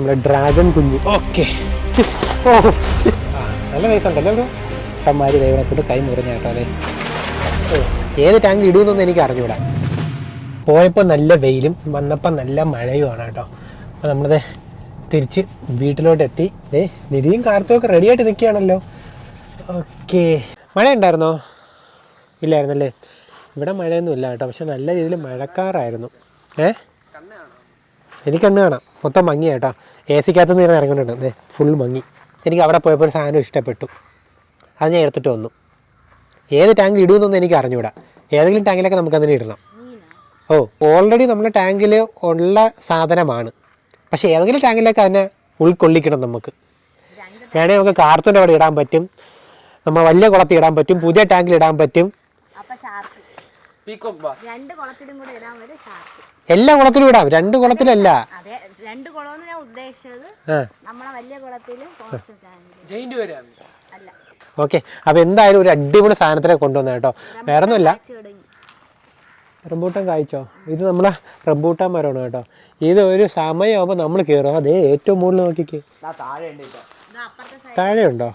നമ്മുടെ ഡ്രാഗൺ കുഞ്ഞ്. ഓക്കെ, നല്ല പൈസ ഉണ്ടല്ലോ ബ്രോ. അമ്മമാര് ദൈവനെ കൊണ്ട് കൈ മുറിഞ്ഞ കേട്ടോ. അതെ, ഏത് ടാങ്ക് ഇടുമെന്നൊന്നും എനിക്ക് അറിഞ്ഞൂടാ. പോയപ്പോൾ നല്ല വെയിലും വന്നപ്പോൾ നല്ല മഴയുമാണ് കേട്ടോ. അപ്പോൾ നമ്മളത് തിരിച്ച് വീട്ടിലോട്ട് എത്തി. നിധിയും കാർത്തുമൊക്കെ റെഡിയായിട്ട് നിൽക്കുകയാണല്ലോ. ഓക്കെ, മഴ ഉണ്ടായിരുന്നോ? ഇല്ലായിരുന്നല്ലേ? ഇവിടെ മഴയൊന്നും ഇല്ല കേട്ടോ, പക്ഷെ നല്ല രീതിയിൽ മഴക്കാറായിരുന്നു. എനിക്ക് കണ്ണ് കാണാം, മൊത്തം മങ്ങി കേട്ടോ. AC-ക്കകത്ത് നിന്ന് ഇറങ്ങുന്നുണ്ട്, ഫുൾ മങ്ങി. എനിക്ക് അവിടെ പോയപ്പോൾ ഒരു സാധനം ഇഷ്ടപ്പെട്ടു, അത് ഞാൻ എടുത്തിട്ട് വന്നു. ഏത് ടാങ്ക് ഇടുമെന്നൊന്നും എനിക്ക് അറിഞ്ഞൂടാ. ഏതെങ്കിലും ടാങ്കിലൊക്കെ നമുക്കതിന് ഇടണം. ഓൾറെഡി നമ്മുടെ ടാങ്കിൽ ഉള്ള സാധനമാണ്, പക്ഷേ ഏതെങ്കിലും ടാങ്കിലൊക്കെ അതിനെ ഉൾക്കൊള്ളിക്കണം. നമുക്ക് വേണമെങ്കിൽ നമുക്ക് കാർത്തൂൻ്റെ അവിടെ ഇടാൻ പറ്റും, നമ്മൾ വലിയ കുളത്തിൽ ഇടാൻ പറ്റും, പുതിയ ടാങ്കിൽ ഇടാൻ പറ്റും. എല്ലാ കുളത്തിലും ഇടാം, 2 കുളത്തിലല്ല. ഓക്കെ, അപ്പൊ എന്തായാലും ഒരു അടിപൊളി സാധനത്തിനെ കൊണ്ടുവന്ന കേട്ടോ. വേറെ ഒന്നുമില്ല. റംബൂട്ടാൻ കായ്ച്ചോ? ഇത് നമ്മളെ റംബൂട്ടാൻ മരമാണ് കേട്ടോ. ഇത് ഒരു സമയമാകുമ്പോൾ നമ്മൾ കയറും. അതേ ഏറ്റവും മുകളിൽ നോക്കിക്കേ, താഴെയുണ്ടോ?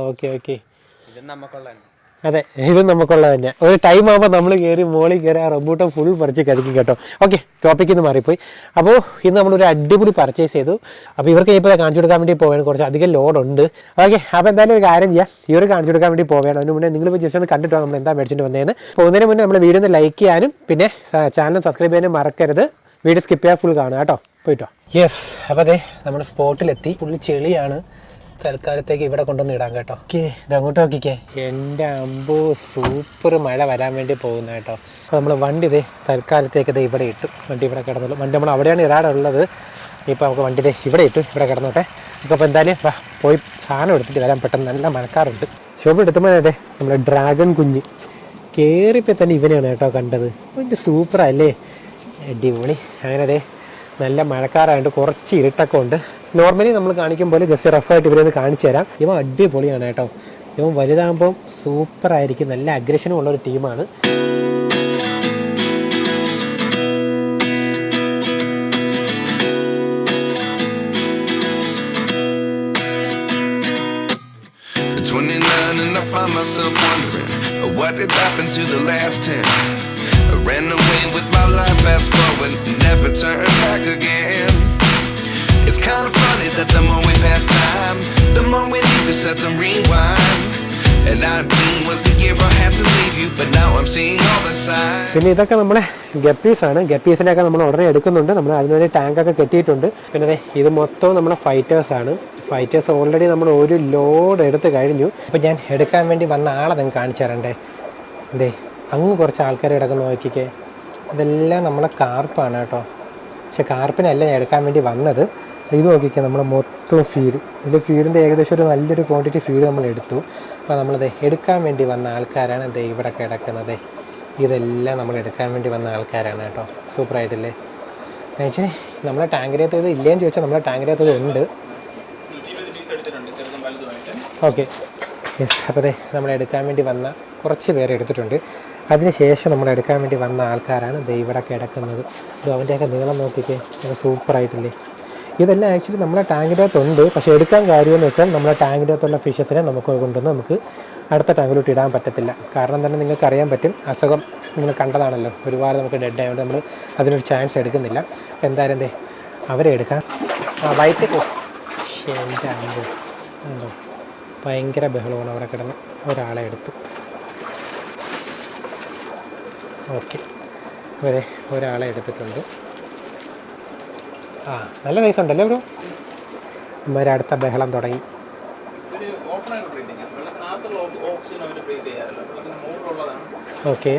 ഓക്കെ ഓക്കെ, അതെ, ഇത് നമുക്കുള്ള തന്നെ. ഒരു ടൈം ആകുമ്പോൾ നമ്മൾ കയറി മുകളിൽ കയറി ആ റംബൂട്ടാൻ ഫുൾ പറിച്ച് കഴിക്കും കേട്ടോ. ഓക്കെ, ടോപ്പിക്കിൽ നിന്ന് മാറിപ്പോയി. അപ്പോൾ ഇന്ന് നമ്മളൊരു അടിപൊളി പർച്ചേസ് ചെയ്തു. അപ്പോൾ ഇവർക്ക് ഇപ്പോൾ കാണിച്ചു കൊടുക്കാൻ വേണ്ടി പോവുകയാണ്. കുറച്ച് അധികം ലോഡുണ്ട്. ഓക്കെ, അപ്പോൾ എന്തായാലും ഒരു കാര്യം ചെയ്യാം, ഇവർ കാണിച്ചു കൊടുക്കാൻ വേണ്ടി പോവുകയാണ്. അതിന് മുന്നേ നിങ്ങളിപ്പോൾ ജസ്റ്റ് ഒന്ന് കണ്ടിട്ടോ നമ്മൾ എന്താ മേടിച്ചിട്ട് വന്നതെന്ന്. പോകുന്നതിന് മുന്നേ നമ്മൾ വീഡിയോ ഒന്ന് ലൈക്ക് ചെയ്യാനും പിന്നെ ചാനൽ സബ്സ്ക്രൈബ് ചെയ്യാനും മറക്കരുത്. വീഡിയോ സ്കിപ്പ് ചെയ്യാൻ ഫുൾ കാണുക കേട്ടോ. പോയിട്ടോ. യെസ്, അപ്പോൾ അതെ നമ്മൾ സ്പോട്ടിലെത്തി. ഫുള്ള് ചെളിയാണ്, തൽക്കാലത്തേക്ക് ഇവിടെ കൊണ്ടുവന്ന് ഇടാം കേട്ടോ. ഓക്കെ, ഇതങ്ങോട്ട് നോക്കിക്കേ. എൻ്റെ അമ്പോ, സൂപ്പർ മഴ വരാൻ വേണ്ടി പോകുന്ന കേട്ടോ. അപ്പോൾ നമ്മൾ വണ്ടി ഇതേ തൽക്കാലത്തേക്ക് ഇത് ഇവിടെ ഇട്ടു. വണ്ടി ഇവിടെ കിടന്നുള്ളൂ. വണ്ടി നമ്മൾ അവിടെയാണ് ഇടാറുള്ളത്. ഇപ്പോൾ നമുക്ക് വണ്ടി ഇതേ ഇവിടെ ഇട്ടു, ഇവിടെ കിടന്നോട്ടെ. അപ്പോൾ എന്തായാലും പോയി സാധനം എടുത്തിട്ട് വരാൻ പെട്ടെന്ന്. നല്ല മഴക്കാറുണ്ട്. ഷോപ്പ് എടുത്തുമ്പോൾ അതെ നമ്മുടെ ഡ്രാഗൺ കുഞ്ഞ് കയറിയപ്പോൾ തന്നെ ഇവനെയാണ് കേട്ടോ കണ്ടത്. എൻ്റെ സൂപ്പറല്ലേ, അടിപൊളി. അങ്ങനെ അതെ നല്ല മഴക്കാറായതുകൊണ്ട് കുറച്ച് ഇരുട്ടൊക്കെ ഉണ്ട്. നോർമലി നമ്മൾ കാണിക്കും പോലെ ജസ്റ്റ് റഫായിട്ട് ഇവരൊന്ന് കാണിച്ചു തരാം. ഇവൻ അടിപൊളിയാണ് കേട്ടോ. ഇവൻ വലുതാകുമ്പം സൂപ്പറായിരിക്കും. നല്ല അഗ്രഷനും ഉള്ളൊരു ടീമാണ്. Ran away with my life, fast forward, never turn back again. It's kind of funny that the more we pass time, the more we need to set them rewind. And 19 was the year I had to leave you, but now I'm seeing all the signs. പിന്നെ ഇതൊക്കെ നമ്മുടെ ഗപ്പീസാണ്. ഗപ്പീസിനെയൊക്കെ നമ്മൾ ഉടനെ എടുക്കുന്നുണ്ട്. നമ്മൾ അതിനുവേണ്ടി ടാങ്കൊക്കെ കെട്ടിയിട്ടുണ്ട്. പിന്നെ ഇത് മൊത്തം നമ്മുടെ ഫൈറ്റേഴ്സാണ്. ഫൈറ്റേഴ്സ് ഓൾറെഡി നമ്മൾ ഒരു ലോഡ് എടുത്ത് കഴിഞ്ഞു. അപ്പോൾ ഞാൻ എടുക്കാൻ വേണ്ടി വന്ന ആളെ നിങ്ങൾക്ക് കാണിച്ചു തരണ്ടേ. എന്തേ അങ്ങ് കുറച്ച് ആൾക്കാർ കിടക്കുന്ന നോക്കിക്കേ. ഇതെല്ലാം നമ്മളെ കാർപ്പാണ് കേട്ടോ. പക്ഷെ കാർപ്പിനല്ല ഞാൻ എടുക്കാൻ വേണ്ടി വന്നത്. ഇത് നോക്കിക്കേ, നമ്മൾ മൊത്തം ഫീഡ്. ഇത് ഫീഡിൻ്റെ ഏകദേശം ഒരു നല്ലൊരു ക്വാണ്ടിറ്റി ഫീഡ് നമ്മൾ എടുത്തു. അപ്പോൾ നമ്മളത് എടുക്കാൻ വേണ്ടി വന്ന ആൾക്കാരാണ് ഇത് ഇവിടെ കിടക്കുന്നത്. ഇതെല്ലാം നമ്മൾ എടുക്കാൻ വേണ്ടി വന്ന ആൾക്കാരാണ് കേട്ടോ. സൂപ്പറായിട്ടില്ലേ? എന്നുവെച്ചാൽ നമ്മളെ ടാങ്കിനകത്ത് ഇത് ഇല്ലേന്ന് ചോദിച്ചാൽ നമ്മളെ ടാങ്കിനകത്ത് ഇത് ഉണ്ട്. Okay, yes. അപ്പോൾ അതെ നമ്മൾ എടുക്കാൻ വേണ്ടി വന്ന കുറച്ച് പേര് എടുത്തിട്ടുണ്ട്. അതിനുശേഷം നമ്മൾ എടുക്കാൻ വേണ്ടി വന്ന ആൾക്കാരാണ് ദേ ഇവിടെ കിടക്കുന്നത്. ഇത് അവൻ്റെയൊക്കെ നീളം നോക്കിക്കേ, അത് സൂപ്പറായിട്ടില്ലേ? ഇതെല്ലാം ആക്ച്വലി നമ്മുടെ ടാങ്കിൻ്റെ അകത്തുണ്ട്. പക്ഷേ എടുക്കാൻ കാര്യമെന്ന് വെച്ചാൽ നമ്മുടെ ടാങ്കിൻ്റെ അകത്തുള്ള ഫിഷസിനെ നമുക്ക് കൊണ്ടുവന്ന് നമുക്ക് അടുത്ത ടാങ്കിലോട്ട് ഇടാൻ പറ്റത്തില്ല. കാരണം തന്നെ നിങ്ങൾക്ക് അറിയാൻ പറ്റും, അസുഖം നിങ്ങൾ കണ്ടതാണല്ലോ, ഒരുപാട് നമുക്ക് ഡെഡ് ആയതുകൊണ്ട് നമ്മൾ അതിനൊരു ചാൻസ് എടുക്കുന്നില്ല. എന്തായാലും എന്തേ അവരെ എടുക്കാം. വൈറ്റ് എൻ്റെ അമ്പോ ഉണ്ടോ, ഭയങ്കര ബഹളമാണ് അവിടെ കിടന്ന്. ഒരാളെ എടുത്തു. ഓക്കെ, വരെ ഒരാളെ എടുത്തിട്ടുണ്ട്. നല്ല പൈസ ഉണ്ടല്ലേ ബ്രോ? അടുത്ത ബഹളം തുടങ്ങി. ഓക്കെ,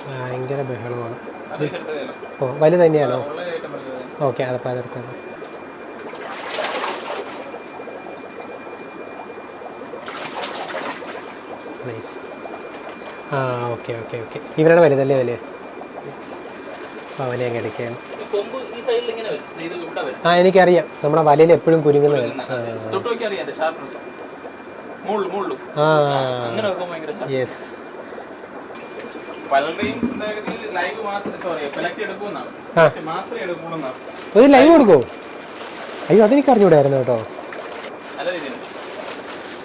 ഭയങ്കര ബഹളമാണ്. ഓ, വലുത് തന്നെയാണോ? ഓക്കെ, അതപ്പോൾ അതെടുത്തത്. നൈസ്. ഓക്കെ ഓക്കെ ഓക്കെ, ഇവരുടെ വലുതല്ലേ വലിയ? അവനെ അങ്ങ് എടുക്കുകയാണ്. എനിക്കറിയാം, നമ്മുടെ വലയിൽ എപ്പോഴും കുരുങ്ങുന്ന യെസ്. ഒരു ലൈവ് കൊടുക്കോ? അയ്യോ അതെനിക്ക് അറിഞ്ഞൂടായിരുന്നു കേട്ടോ.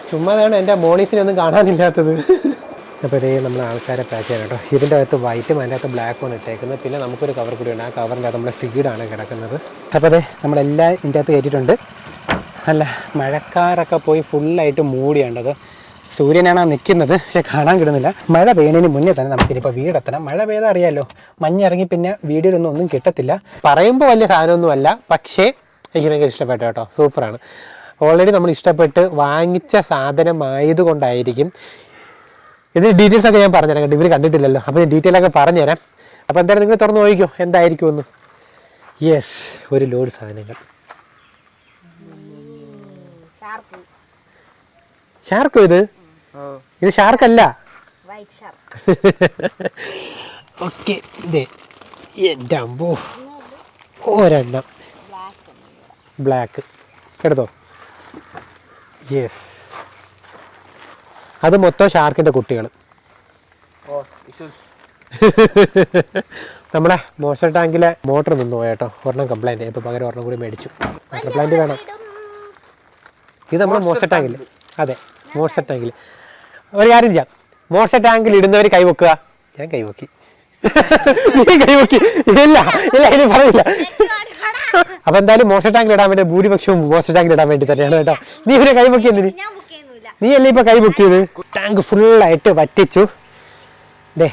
ചുമ്മാതാണ് എൻ്റെ മോണീസിനൊന്നും കാണാനില്ലാത്തത്. അപ്പോൾ ഇതേ നമ്മൾ ആൾക്കാരെ പാക്ക് ചെയ്യാൻ കേട്ടോ. ഇതിൻ്റെ അകത്ത് വൈറ്റും അതിൻ്റെ അകത്ത് ബ്ലാക്കും ഇട്ടേക്കുന്നത്. പിന്നെ നമുക്കൊരു കവർ കൂടി ഉണ്ട്. ആ കവറിൻ്റെ അകത്ത് നമ്മുടെ ഫീഡാണ് കിടക്കുന്നത്. അപ്പോൾ അതെ നമ്മളെല്ലാം ഇതിൻ്റെ അകത്ത് കയറ്റിയിട്ടുണ്ട്. അല്ല മഴക്കാരൊക്കെ പോയി ഫുള്ളായിട്ട് മൂടിയേണ്ടത്. സൂര്യനാണ് നിൽക്കുന്നത്, പക്ഷെ കാണാൻ കിട്ടുന്നില്ല. മഴ പെയ്യുന്നതിന് മുന്നേ തന്നെ നമുക്കിനിപ്പോൾ വീടെത്തണം. മഴ പെയ്താൽ അറിയാമല്ലോ, മഞ്ഞിറങ്ങി പിന്നെ വീഡിയോയിലൊന്നും കിട്ടത്തില്ല. പറയുമ്പോൾ വലിയ സാധനമൊന്നുമല്ല, പക്ഷേ എനിക്ക് ഭയങ്കര ഇഷ്ടപ്പെട്ടു കേട്ടോ. സൂപ്പറാണ്. ഓൾറെഡി നമ്മൾ ഇഷ്ടപ്പെട്ട് വാങ്ങിച്ച സാധനമായതുകൊണ്ടായിരിക്കും. ഇതിന് ഡീറ്റെയിൽസ് ഒക്കെ ഞാൻ പറഞ്ഞുതരാം കേട്ടോ. ഇവർ കണ്ടിട്ടില്ലല്ലോ, അപ്പോൾ ഞാൻ ഡീറ്റെയിൽ ഒക്കെ പറഞ്ഞുതരാം. അപ്പോൾ എന്തായാലും നിങ്ങൾ തുറന്ന് നോക്കിക്കോ എന്തായിരിക്കുമെന്ന്. യെസ്, ഒരു ലോഡ് സാധനങ്ങൾ. ഷാർക്കോ ഇത്? ഇത് ഷാർക്കല്ല. ഓക്കെ, ഇതേ എൻ്റെ അമ്പോ ഒരെണ്ണം ബ്ലാക്ക് എടുത്തോ. യെസ്, അത് മൊത്തം ഷാർക്കിൻ്റെ കുട്ടികൾ. നമ്മുടെ മോസ്റ്റർ ടാങ്കിലെ മോട്ടർ നിന്ന് പോയാട്ടോ. ഒരെണ്ണം കംപ്ലൈൻറ്റ്, ഇപ്പോൾ പകരം ഒരെണ്ണം കൂടി മേടിച്ചു. വാട്ടർ പ്ലാന്റ് വേണം. ഇത് നമ്മുടെ മോസ്റ്റർ ടാങ്കിൽ. അതെ, മോസ്റ്റർ ടാങ്കിൽ. ഒരു കാര്യം ചെയ്യാം, മോസ്റ്റർ ടാങ്കിൽ ഇടുന്നവർ കൈവെക്കുക. ഞാൻ കൈവക്കി. നീ കൈവക്കി? ഇല്ല ഇല്ല, ഇനി പറയില്ല. അപ്പൊ എന്തായാലും മോസ്റ്റർ ടാങ്കിൽ ഇടാൻ വേണ്ടി ഭൂരിപക്ഷവും മോസ്റ്റർ ടാങ്കിൽ ഇടാൻ വേണ്ടി തന്നെയാണ് കേട്ടോ. നീ ഇവരെ കൈവക്കി എന്തിന്? നീ അല്ലേ ഇപ്പൊ കൈ ബുക്ക് ചെയ്ത്? ടാങ്ക് ഫുള്ളായിട്ട് വറ്റിച്ചു. ഡേ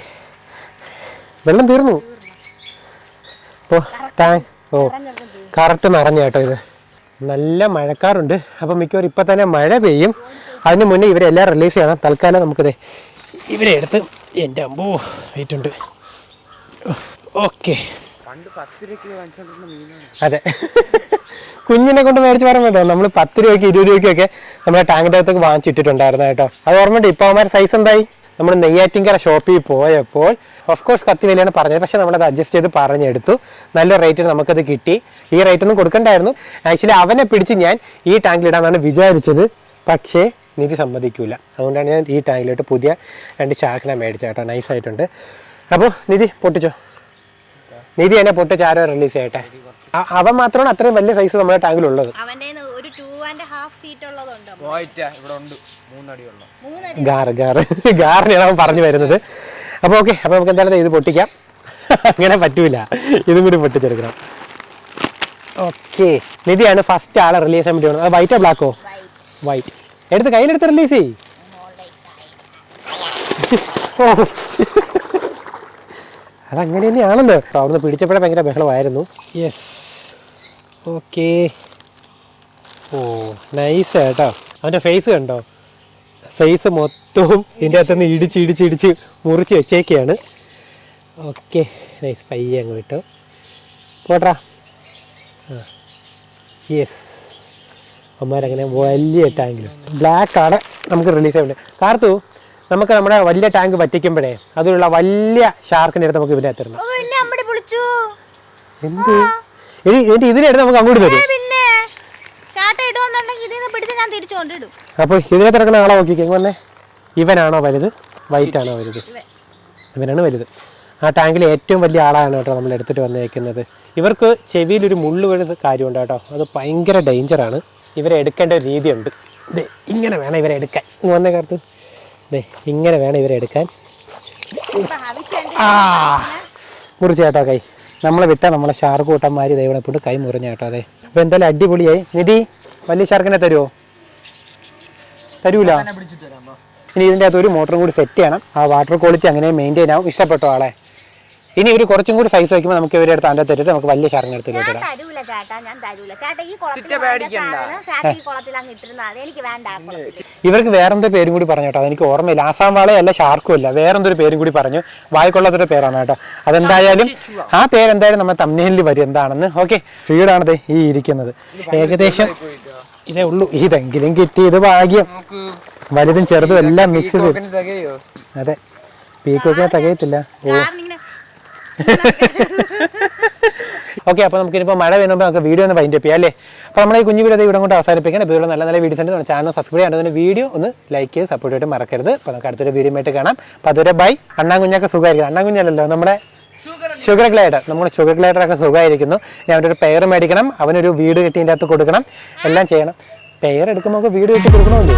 വെള്ളം തീർന്നു. ഓ ടാങ്ക് കറക്റ്റ് നിറഞ്ഞ കേട്ടോ. ഇത് നല്ല മഴക്കാറുണ്ട്. അപ്പം മിക്കവാറും ഇപ്പം തന്നെ മഴ പെയ്യും. അതിന് മുന്നേ ഇവരെല്ലാം റിലീസ് ചെയ്യണം. തൽക്കാലം നമുക്കിത് ഇവരെ എടുത്ത് എൻ്റെ അമ്പോ വെയിറ്റുണ്ട്. ഓക്കെ, അതെ കുഞ്ഞിനെ കൊണ്ട് മേടിച്ച് പറയാൻ വേണ്ടോ. നമ്മൾ 10 രൂപയ്ക്ക് 20 രൂപയ്ക്കൊക്കെ നമ്മുടെ ടാങ്കിൻ്റെ അകത്തേക്ക് വാങ്ങിച്ചിട്ടിട്ടുണ്ടായിരുന്നു കേട്ടോ. അത് ഓർമ്മയുണ്ട്. ഇപ്പോൾ അവന്മാർ സൈസ് എന്തായി? നമ്മൾ നെയ്യാറ്റിൻകര ഷോപ്പിൽ പോയപ്പോൾ ഓഫ് കോഴ്സ് കത്തി വിലയാണ് പറഞ്ഞത്, പക്ഷേ നമ്മളത് അഡ്ജസ്റ്റ് ചെയ്ത് പറഞ്ഞെടുത്തു. നല്ല റേറ്റിന് നമുക്കത് കിട്ടി. ഈ റേറ്റൊന്നും കൊടുക്കണ്ടായിരുന്നു. ആക്ച്വലി അവനെ പിടിച്ച് ഞാൻ ഈ ടാങ്കിലിടാനാണ് വിചാരിച്ചത്, പക്ഷേ നിധി സമ്മതിക്കൂല. അതുകൊണ്ടാണ് ഞാൻ ഈ ടാങ്കിലോട്ട് പുതിയ 2 ഷാർക്കിനെ മേടിച്ചത് കേട്ടോ. നൈസായിട്ടുണ്ട്. അപ്പോൾ നിധി പൊട്ടിച്ചോ. നിധി എന്നെ പൊട്ടിച്ച് ആരോ റിലീസ് ചെയ്യട്ടെ. അവൻ മാത്രമാണ് അത്രയും വലിയ സൈസ് നമ്മുടെ ടാങ്കിലുള്ളത്. ഗാറിനാണ് അവൻ പറഞ്ഞു വരുന്നത്. അപ്പോൾ ഓക്കെ, അപ്പോൾ നമുക്ക് എന്തായാലും ഇത് പൊട്ടിക്കാം. അങ്ങനെ പറ്റൂല, ഇതും കൂടി പൊട്ടിച്ചെടുക്കണം. ഓക്കെ, നിധിയാണ് ഫസ്റ്റ് ആളെ റിലീസ് ചെയ്യാൻ വേണ്ടി. അത് വൈറ്റോ ബ്ലാക്കോ? വൈറ്റ്. എടുത്ത് കയ്യിലെടുത്ത് റിലീസ് ചെയ്യ്. അതങ്ങനെ തന്നെയാണല്ലോ. അവിടുന്ന് പിടിച്ചപ്പോഴേ ഭയങ്കര ബഹളമായിരുന്നു. Yes, okay. ഓ നൈസ് കേട്ടോ. അവൻ്റെ ഫേസ് കണ്ടോ? ഫേസ് മൊത്തവും ഇതിൻ്റെ അകത്തുനിന്ന് ഇടിച്ച് മുറിച്ച് വെച്ചേക്കാണ്. Okay nice. പയ്യെ അങ്ങ് വിട്ടോ പോട്ടാ. ആ യെസ്, അമ്മമാരങ്ങനെ വലിയ ടാങ്കിൽ ബ്ലാക്കാണ് നമുക്ക് റിലീസ് ചെയ്യാൻ. കാർത്തു, നമുക്ക് നമ്മുടെ വലിയ ടാങ്ക് പറ്റിക്കുമ്പോഴേ അതിലുള്ള വലിയ ഷാർക്കിനെ എടുത്ത് നമുക്ക് ഇവരെ തരണം. എന്ത് എന്റെ ഇതിനെടുത്ത് നമുക്ക് അങ്ങോട്ട് തരും. അപ്പൊ ഇതിനെ തിരക്കുന്ന ആളെ നോക്കിക്കേ. വന്നേ, ഇവനാണോ വലുത്? വൈറ്റ് ആണോ വലുത്? ഇവനാണ് വലുത്. ആ ടാങ്കിലെ ഏറ്റവും വലിയ ആളാണ് കേട്ടോ നമ്മൾ എടുത്തിട്ട് വന്നേക്കുന്നത്. ഇവർക്ക് ചെവിയിലൊരു മുള്ളു വീഴുന്ന കാര്യമുണ്ട് കേട്ടോ. അത് ഭയങ്കര ഡേഞ്ചറാണ്. ഇവരെ എടുക്കേണ്ട ഒരു രീതിയുണ്ട്. ഇതേ ഇങ്ങനെ വേണം ഇവരെ എടുക്കാൻ. വന്നേ കാർത്ത്, ദേ ഇങ്ങനെ വേണം ഇവരെ എടുക്കാൻ. ആ മുറിച്ച് കേട്ടോ കൈ. നമ്മളെ വിട്ടാൽ നമ്മളെ ഷാർക്ക് കൂട്ടന്മാർ ദൈവം പോയിട്ട് കൈ മുറിഞ്ഞ കേട്ടോ. അതെ, അപ്പോൾ എന്തായാലും അടിപൊളിയായി. നിധി വലിയ ഷാർക്കിനെ തരുമോ? തരൂല. ഇനി ഇതിൻ്റെ അകത്ത് ഒരു മോട്ടറും കൂടി സെറ്റ് ചെയ്യണം. ആ വാട്ടർ ക്വാളിറ്റി അങ്ങനെ മെയിൻറ്റെയിൻ ആവും. ഇഷ്ടപ്പെട്ടോ ആളെ? ഇനി ഇവർ കുറച്ചും കൂടി സൈസ് വയ്ക്കുമ്പോൾ നമുക്ക് ഇവരെ അടുത്ത് അതിൻ്റെ തരുന്നത് നമുക്ക് വലിയ ഷാർക്കിനെ എടുത്ത് കിട്ടാം. ഇവർക്ക് വേറെന്തോ പേരും കൂടി പറഞ്ഞു കേട്ടോ. അതെനിക്ക് ഓർമ്മയില്ല. ആസാം വാളയല്ല, ഷാർക്കും അല്ല, വേറെന്തൊരു പേരും കൂടി പറഞ്ഞു. വായിക്കൊള്ളാത്തൊരു പേരാണ് കേട്ടോ. അതെന്തായാലും ആ പേരെന്തായാലും നമ്മൾ തമ്മിലിൽ വരും എന്താണെന്ന്. ഓക്കെ, ഫീഡാണത് ഈ ഇരിക്കുന്നത്. ഏകദേശം ഇതേ ഉള്ളൂ. ഇതെങ്കിലും കിട്ടി, ഇത് ഭാഗ്യം. വലുതും ചെറുതും എല്ലാം മിക്സ് ചെയ്ത്. അതെ, പീക്കൊക്കെ തികയത്തില്ല. ഓക്കെ, അപ്പോൾ നമുക്കിനിപ്പോൾ മഴ വരുമ്പോൾ നമുക്ക് വീഡിയോ ഒന്ന് വൈൻഡ് അപ്പ് ചെയ്യാം അല്ലേ? അപ്പോൾ നമ്മുടെ ഈ കുഞ്ഞു വീഡിയോ ഇവിടെ കൊണ്ട് അവസാനിപ്പിക്കണം. ഇപ്പോൾ നല്ല നല്ല വീഡിയോസ് ഉണ്ട്. നമ്മുടെ ചാനൽ സബ്സ്ക്രൈബ് ചെയ്യാൻ വീഡിയോ ഒന്ന് ലൈക്ക് ചെയ്ത് സപ്പോർട്ട് ചെയ്തിട്ട് മറക്കരുത്. അപ്പോൾ നമുക്ക് അടുത്തൊരു വീഡിയോ ആയിട്ട് കാണാം. അപ്പോൾ അതുവരെ ബൈ. അണ്ണാൻ കുഞ്ഞൊക്കെ സുഖമായിരിക്കും. അണ്ണാൻ കുഞ്ഞല്ലല്ലോ, നമ്മുടെ ഷുഗർ ഗ്ലൈഡർ. നമ്മുടെ ഷുഗർ ഗ്ലൈഡറൊക്കെ സുഖമായിരിക്കുന്നു. ഞാൻ അവൻ്റെ ഒരു പെയർ മേടിക്കണം, അവനൊരു വീട് കെട്ടി ഇതിൻ്റെ അകത്ത് കൊടുക്കണം, എല്ലാം ചെയ്യണം. പെയർ എടുക്കുമ്പോൾ വീട് കെട്ടി കൊടുക്കണമല്ലോ.